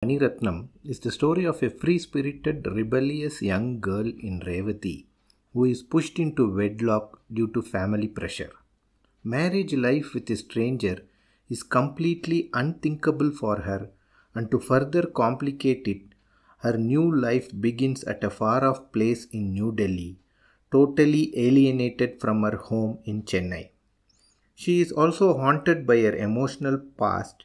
Mani Ratnam is the story of a free-spirited, rebellious young girl in Revathi who is pushed into wedlock due to family pressure. Marriage life with a stranger is completely unthinkable for her, and to further complicate it, her new life begins at a far-off place in New Delhi, totally alienated from her home in Chennai. She is also haunted by her emotional past,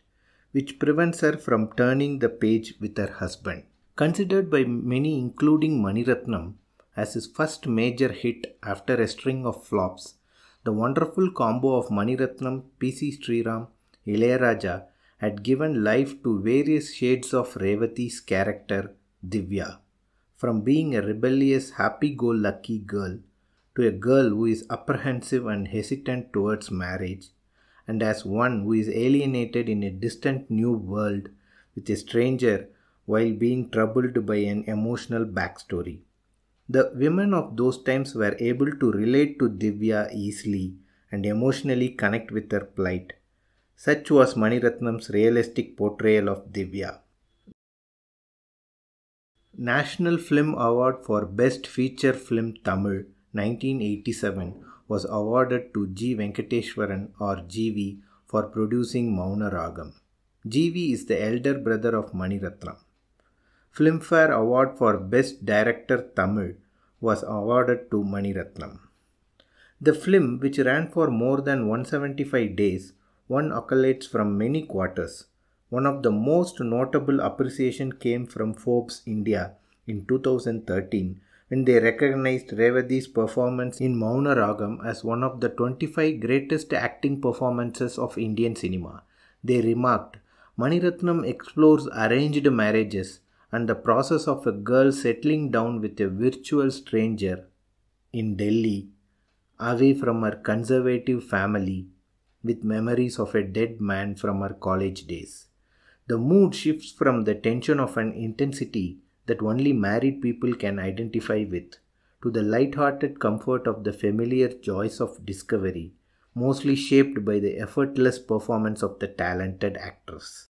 which prevents her from turning the page with her husband. Considered by many, including Mani Ratnam, as his first major hit after a string of flops, the wonderful combo of Mani Ratnam, P.C. Sreeram, Ilayaraaja had given life to various shades of Revathi's character, Divya, from being a rebellious, happy-go-lucky girl to a girl who is apprehensive and hesitant towards marriage, and as one who is alienated in a distant new world with a stranger while being troubled by an emotional backstory. The women of those times were able to relate to Divya easily and emotionally connect with her plight. Such was Mani Ratnam's realistic portrayal of Divya. National Film Award for Best Feature Film Tamil 1987 was awarded to G. Venkateswaran or GV for producing Mouna Ragam. GV is the elder brother of Mani Ratnam. Filmfare Award for Best Director Tamil was awarded to Mani Ratnam. The film, which ran for more than 175 days, won accolades from many quarters. One of the most notable appreciation came from Forbes India in 2013 when they recognized Revathi's performance in Mouna Ragam as one of the 25 greatest acting performances of Indian cinema. They remarked, Mani Ratnam explores arranged marriages and the process of a girl settling down with a virtual stranger in Delhi, away from her conservative family, with memories of a dead man from her college days. The mood shifts from the tension of an intensity that only married people can identify with, to the light-hearted comfort of the familiar joys of discovery, mostly shaped by the effortless performance of the talented actress.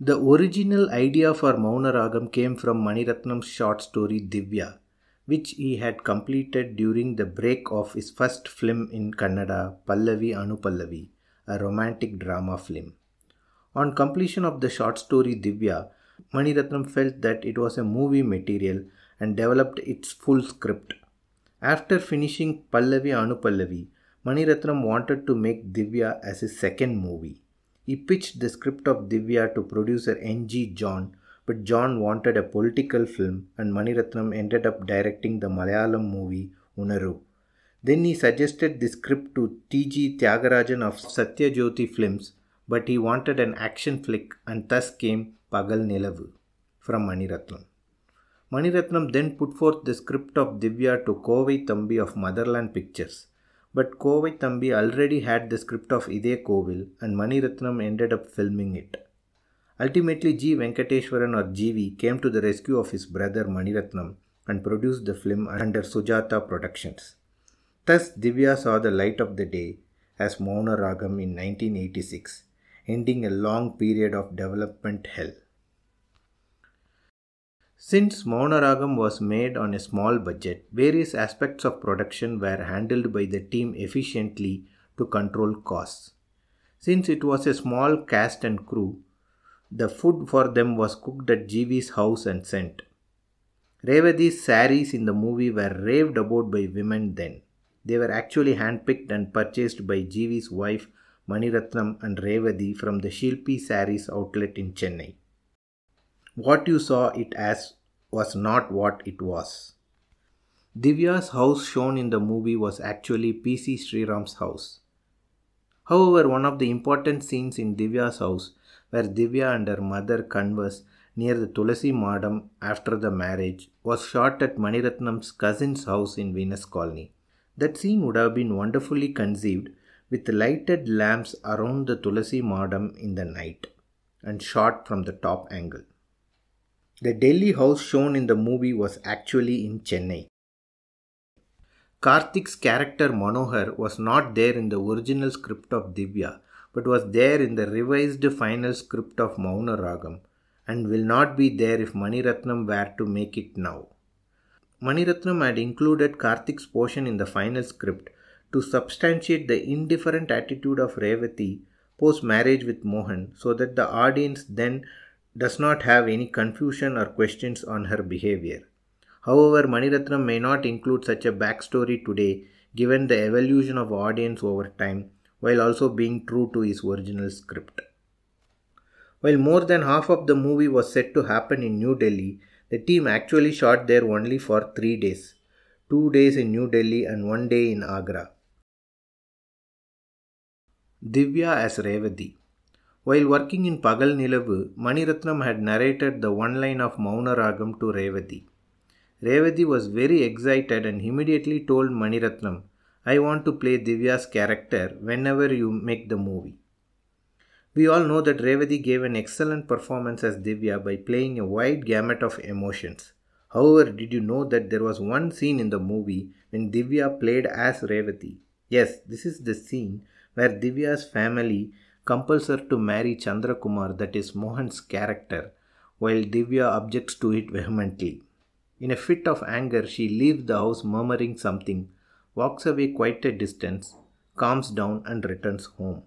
The original idea for Mouna Ragam came from Mani Ratnam's short story Divya, which he had completed during the break of his first film in Kannada, Pallavi Anupallavi, a romantic drama film. On completion of the short story Divya, Mani Ratnam felt that it was a movie material and developed its full script. After finishing Pallavi Anupallavi, Mani Ratnam wanted to make Divya as his second movie. He pitched the script of Divya to producer N.G. John, but John wanted a political film and Mani Ratnam ended up directing the Malayalam movie Unaru. Then he suggested the script to T.G. Tyagarajan of Satyajyoti Films, but he wanted an action flick and thus came Pagal Nilavu from Mani Ratnam. Mani Ratnam then put forth the script of Divya to Kovai Thambi of Motherland Pictures, but Kovai Thambi already had the script of Ide Kovil and Mani Ratnam ended up filming it. Ultimately, G. Venkateswaran or GV came to the rescue of his brother Mani Ratnam and produced the film under Sujata Productions. Thus, Divya saw the light of the day as Mouna Ragam in 1986, ending a long period of development hell. Since Mouna Ragam was made on a small budget, various aspects of production were handled by the team efficiently to control costs. Since it was a small cast and crew, the food for them was cooked at GV's house and sent. Revathi's saris in the movie were raved about by women then. They were actually handpicked and purchased by GV's wife Mani Ratnam and Revathi from the Shilpi Saris outlet in Chennai. What you saw it as was not what it was. Divya's house shown in the movie was actually P.C. Sreeram's house. However, one of the important scenes in Divya's house where Divya and her mother converse near the Tulasi Madam after the marriage was shot at Mani Ratnam's cousin's house in Venus Colony. That scene would have been wonderfully conceived with lighted lamps around the Tulasi Madam in the night and shot from the top angle. The Delhi house shown in the movie was actually in Chennai. Karthik's character Manohar was not there in the original script of Divya, but was there in the revised final script of Mouna Ragam and will not be there if Mani Ratnam were to make it now. Mani Ratnam had included Karthik's portion in the final script to substantiate the indifferent attitude of Revathi post marriage with Mohan so that the audience then does not have any confusion or questions on her behavior. However, Mani Ratnam may not include such a backstory today given the evolution of audience over time while also being true to his original script. While more than half of the movie was set to happen in New Delhi, the team actually shot there only for 3 days, 2 days in New Delhi and 1 day in Agra. Divya as Revathi. While working in Pagal Nilavu, Mani Ratnam had narrated the one line of Mouna Ragam to Revathi. Revathi was very excited and immediately told Mani Ratnam, "I want to play Divya's character whenever you make the movie." We all know that Revathi gave an excellent performance as Divya by playing a wide gamut of emotions. However, did you know that there was one scene in the movie when Divya played as Revathi? Yes, this is the scene where Divya's family compels her to marry Chandrakumar, that is Mohan's character, while Divya objects to it vehemently. In a fit of anger, she leaves the house murmuring something, walks away quite a distance, calms down and returns home.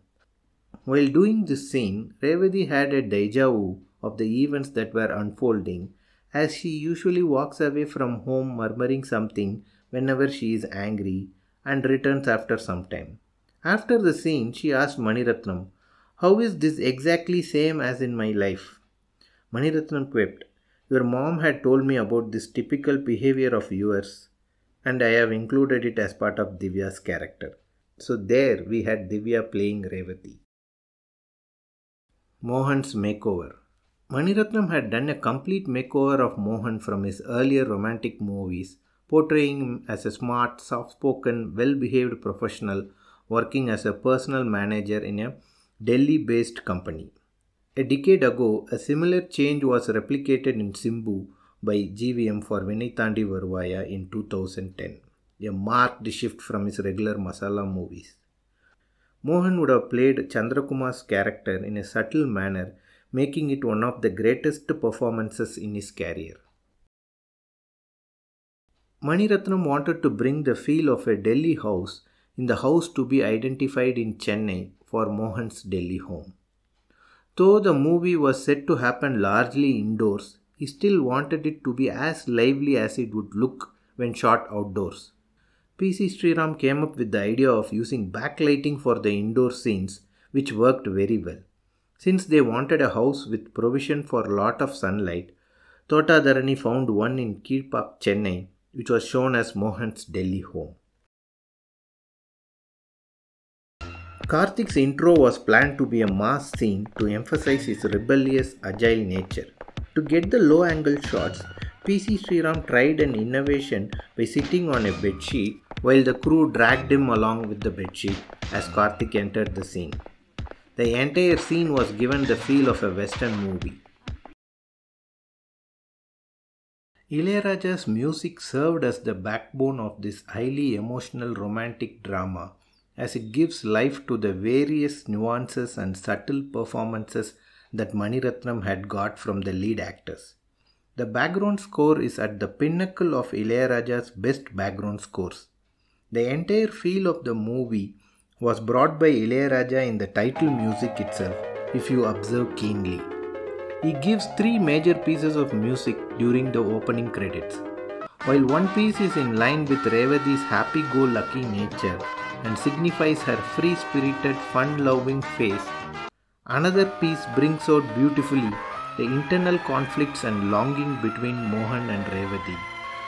While doing this scene, Revathi had a deja vu of the events that were unfolding, as she usually walks away from home murmuring something whenever she is angry and returns after some time. After the scene, she asked Mani Ratnam, "How is this exactly same as in my life?" Mani Ratnam quipped, "Your mom had told me about this typical behavior of yours, and I have included it as part of Divya's character." So there we had Divya playing Revathi. Mohan's makeover. Mani Ratnam had done a complete makeover of Mohan from his earlier romantic movies, portraying him as a smart, soft-spoken, well-behaved professional working as a personal manager in a Delhi-based company. A decade ago, a similar change was replicated in Simbu by GVM for Vinaythandi Varuvaya in 2010, a marked shift from his regular masala movies. Mohan would have played Chandrakumar's character in a subtle manner, making it one of the greatest performances in his career. Mani Ratnam wanted to bring the feel of a Delhi house in the house to be identified in Chennai for Mohan's Delhi home. Though the movie was set to happen largely indoors, he still wanted it to be as lively as it would look when shot outdoors. PC Sreeram came up with the idea of using backlighting for the indoor scenes, which worked very well. Since they wanted a house with provision for a lot of sunlight, Tota Dharani found one in Kirpak, Chennai, which was shown as Mohan's Delhi home. Karthik's intro was planned to be a mass scene to emphasize his rebellious, agile nature. To get the low-angle shots, PC Sreeram tried an innovation by sitting on a bedsheet while the crew dragged him along with the bedsheet as Karthik entered the scene. The entire scene was given the feel of a Western movie. Ilayaraaja's music served as the backbone of this highly emotional romantic drama, as it gives life to the various nuances and subtle performances that Mani Ratnam had got from the lead actors. The background score is at the pinnacle of Ilayaraaja's best background scores. The entire feel of the movie was brought by Ilayaraaja in the title music itself, if you observe keenly. He gives 3 major pieces of music during the opening credits. While one piece is in line with Revathi's happy-go-lucky nature and signifies her free-spirited, fun-loving face, another piece brings out beautifully the internal conflicts and longing between Mohan and Revathi,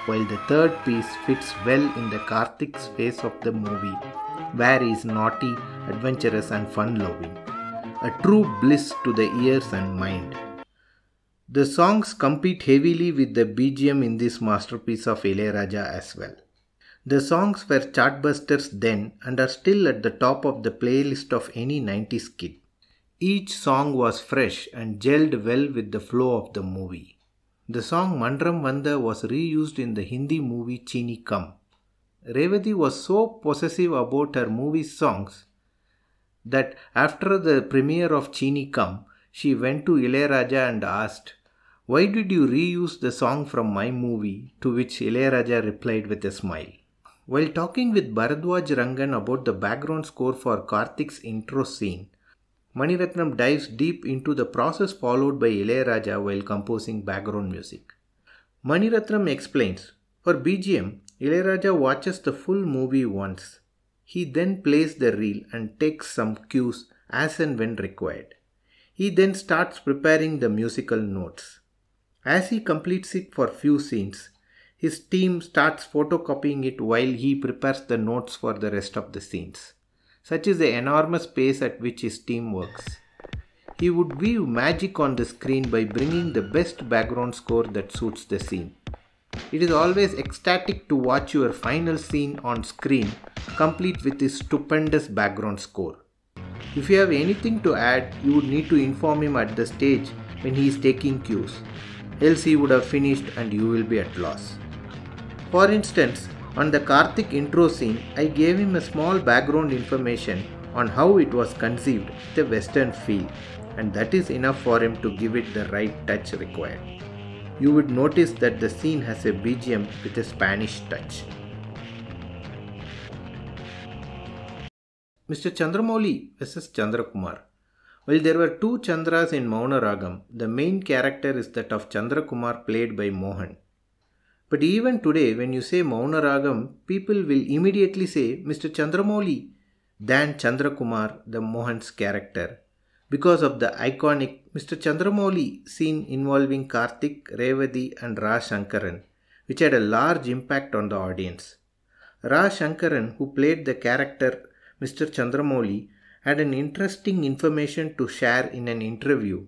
while the third piece fits well in the Karthik's phase of the movie, where he is naughty, adventurous and fun-loving, a true bliss to the ears and mind. The songs compete heavily with the BGM in this masterpiece of Ilayaraaja as well. The songs were chartbusters then and are still at the top of the playlist of any 90s kid. Each song was fresh and gelled well with the flow of the movie. The song Mandram Vanda was reused in the Hindi movie Chini Kam. Revathi was so possessive about her movie songs that after the premiere of Chini Kam, she went to Ilayaraaja and asked, "Why did you reuse the song from my movie?" To which Ilayaraaja replied with a smile. While talking with Bharadwaj Rangan about the background score for Karthik's intro scene, Mani Ratnam dives deep into the process followed by Ilayaraaja while composing background music. Mani Ratnam explains, for BGM, Ilayaraaja watches the full movie once. He then plays the reel and takes some cues as and when required. He then starts preparing the musical notes. As he completes it for few scenes, his team starts photocopying it while he prepares the notes for the rest of the scenes. Such is the enormous pace at which his team works. He would weave magic on the screen by bringing the best background score that suits the scene. It is always ecstatic to watch your final scene on screen complete with his stupendous background score. If you have anything to add, you would need to inform him at the stage when he is taking cues. Else he would have finished and you will be at loss. For instance, on the Karthik intro scene, I gave him a small background information on how it was conceived with a western feel, and that is enough for him to give it the right touch required. You would notice that the scene has a BGM with a Spanish touch. Mr. Chandramouli vs. Chandrakumar. While there were two Chandras in Mouna Ragam, the main character is that of Chandrakumar played by Mohan. But even today, when you say Mouna Ragam, people will immediately say Mr. Chandramouli than Chandrakumar, the Mohan's character, because of the iconic Mr. Chandramouli scene involving Karthik, Revathi and Raj Shankaran, which had a large impact on the audience. Raj Shankaran, who played the character Mr. Chandramouli, had an interesting information to share in an interview,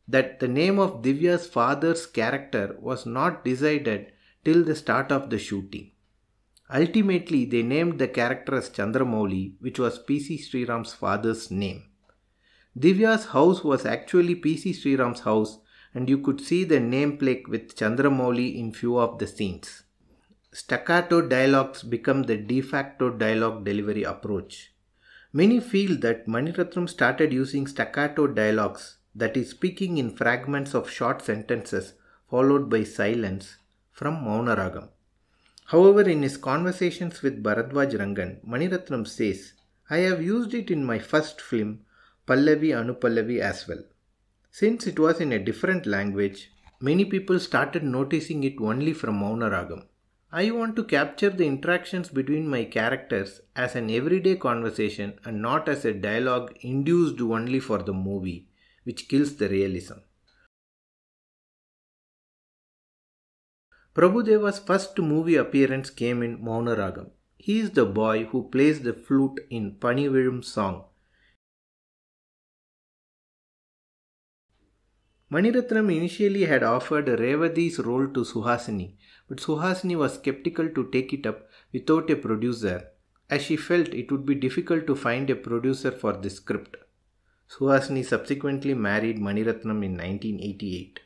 that the name of Divya's father's character was not decided till the start of the shooting. Ultimately, they named the character as Chandramouli, which was PC Sreeram's father's name. Divya's house was actually PC Sreeram's house, and you could see the nameplate with Chandramouli in few of the scenes. Staccato dialogues become the de facto dialogue delivery approach. Many feel that Mani Ratnam started using staccato dialogues, that is, speaking in fragments of short sentences followed by silence, from Mouna Ragam. However, in his conversations with Bharadwaj Rangan, Mani Ratnam says, "I have used it in my first film, Pallavi Anupallavi as well. Since it was in a different language, many people started noticing it only from Mouna Ragam. I want to capture the interactions between my characters as an everyday conversation and not as a dialogue induced only for the movie, which kills the realism." Prabhu Deva's first movie appearance came in Mouna Ragam. He is the boy who plays the flute in Panivilum's song. Mani Ratnam initially had offered Revathi's role to Suhasini, but Suhasini was skeptical to take it up without a producer, as she felt it would be difficult to find a producer for this script. Suhasini subsequently married Mani Ratnam in 1988.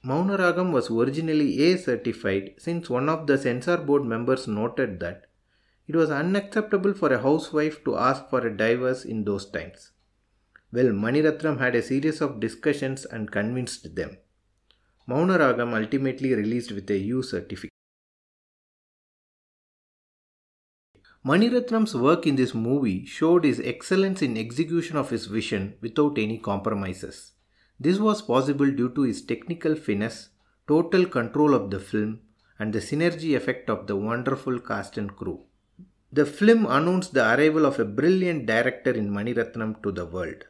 Mouna Ragam was originally A certified, since one of the censor board members noted that it was unacceptable for a housewife to ask for a divorce in those times. Well, Mani Ratnam had a series of discussions and convinced them. Mouna Ragam ultimately released with a U certificate. Mani Ratnam's work in this movie showed his excellence in execution of his vision without any compromises. This was possible due to his technical finesse, total control of the film, and the synergy effect of the wonderful cast and crew. The film announced the arrival of a brilliant director in Mani Ratnam to the world.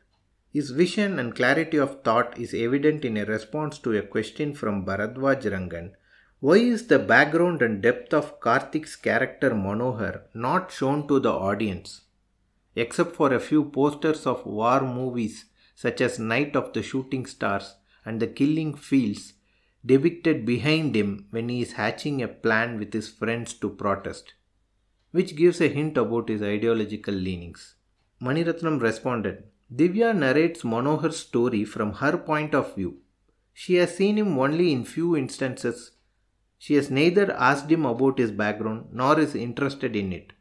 His vision and clarity of thought is evident in a response to a question from Bharadwaj Rangan. Why is the background and depth of Karthik's character Manohar not shown to the audience? Except for a few posters of war movies such as Night of the Shooting Stars and The Killing Fields depicted behind him when he is hatching a plan with his friends to protest, which gives a hint about his ideological leanings. Mani Ratnam responded, "Divya narrates Manohar's story from her point of view. She has seen him only in few instances. She has neither asked him about his background nor is interested in it.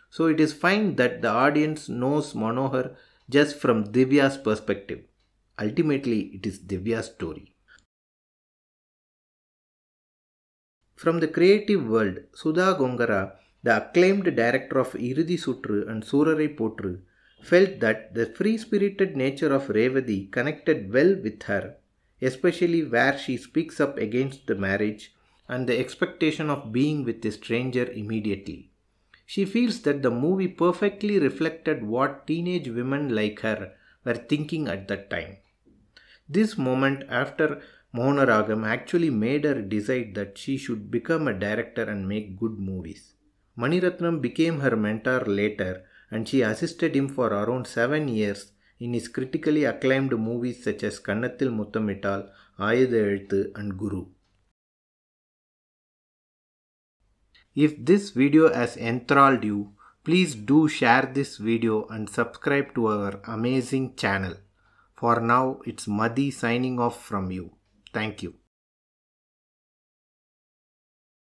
So it is fine that the audience knows Manohar just from Divya's perspective. Ultimately, it is Divya's story. From the creative world, Sudha Gongara, the acclaimed director of Irudi Sutru and Surarai Potru, felt that the free-spirited nature of Revathi connected well with her, especially where she speaks up against the marriage and the expectation of being with a stranger immediately. She feels that the movie perfectly reflected what teenage women like her were thinking at that time. This moment after Mouna Ragam actually made her decide that she should become a director and make good movies. Mani Ratnam became her mentor later and she assisted him for around 7 years in his critically acclaimed movies such as Kannathil Muttamittal, Ayudha Eluthu and Guru. If this video has enthralled you, please do share this video and subscribe to our amazing channel. For now, it's Madhi signing off from you. Thank you.